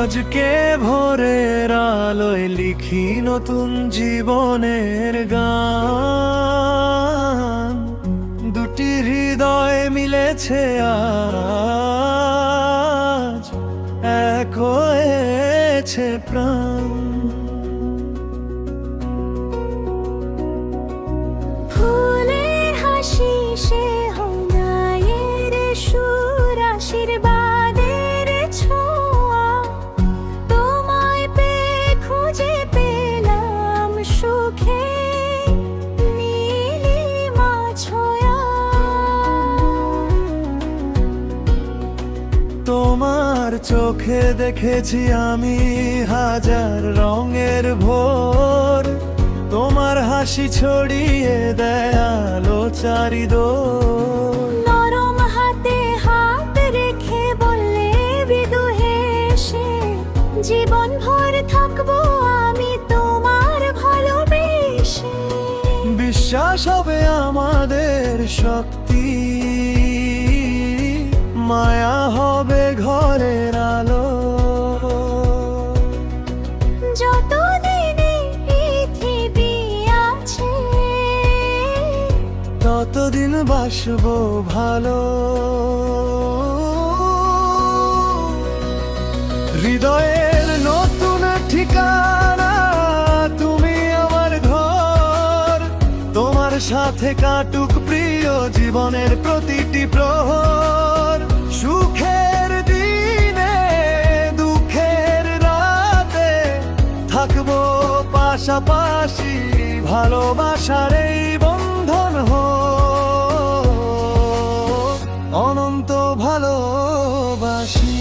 আজকে ভোরের আলোয় লিখি নতুন জীবনের গান, দুটি হৃদয় মিলেছে আজ, এক হয়েছে প্রাণ। ফুলের হাসি সে হনায়ের সুর, আশীর্বাদের ছোঁয়া, তোমায় পেয়ে খুঁজে পেলাম সুখে নীলিমা ছোঁয়া। তোমার চোখে দেখেছি আমি হাজার রঙের ভোর, তোমার হাসি ছড়িয়ে দেয় আলো চারিদোর। নরম হাতে হাত রেখে বললে মৃদু হেসে, জীবন ভর থাকবো আমি তোমার ভালোবেসে। বিশ্বাস হবে আমাদের শক্তি, মায়া হবে ঘরের আলো। যতদিন এই পৃথিবী আছে, ততদিন বাসবো ভালো। হৃদয়ের নতুন ঠিকানা তুমি আমার ঘর, তোমার সাথে কাটুক প্রিয় জীবনের প্রতিটি প্রহর। সুখের দিনে দুঃখের রাতে থাকবো পাশাপাশি, ভালোবাসার এই বন্ধন হোক অনন্ত ভালোবাসি।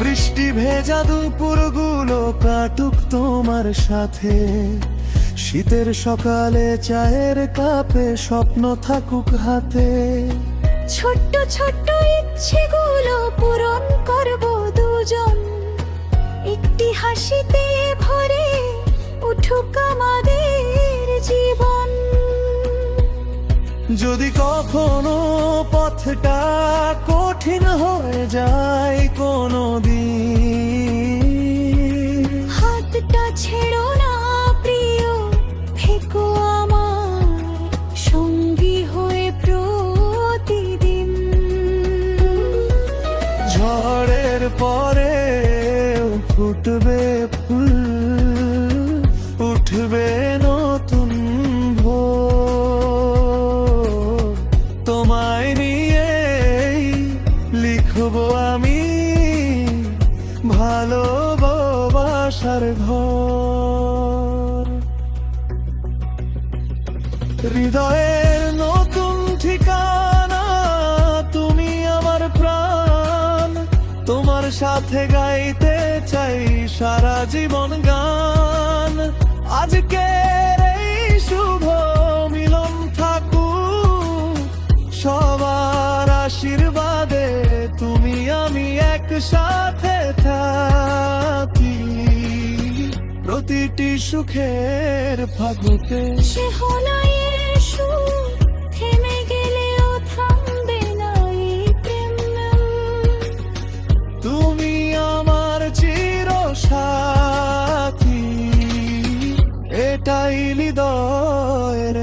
বৃষ্টি ভেজা দুপুরগুলো কাটুক তোমার সাথে, শীতের সকালে চায়ের কাপে স্বপ্ন থাকুক হাতে। ছোট্ট ছোট্ট ইচ্ছেগুলো পূরণ করবো দুজন, একটি হাসিতে ভরে উঠুক আমাদের জীবন। যদি কখনো পথটা কঠিন হয়ে যায় কোনো দিন, হাতটা ছেড়ো না প্রিয়, থেকো আমার সঙ্গী হয়ে প্রতিদিন। ঝড়ের পরে ফুটবে ফুল, উঠবে নতুন ভোর, তোমায় নিয়ে লিখবো আমি ভালোবাসার ঘর। হৃদয়ের নতুন ঠিকানা তুমি আমার প্রাণ, তোমার সাথে গাইতে চাই সারা জীবন গান। আজকের এই শুভ মিলন থাকুক সবার আশীর্বাদে, তুমি আমি একসাথে থাকি প্রতিটি সুখের ফাগুকে। সে হনায়ের সুর থেমে গেলেও থামবে না এই প্রেম। তুমি আমার চির সাথী, এটাই হৃদয়ের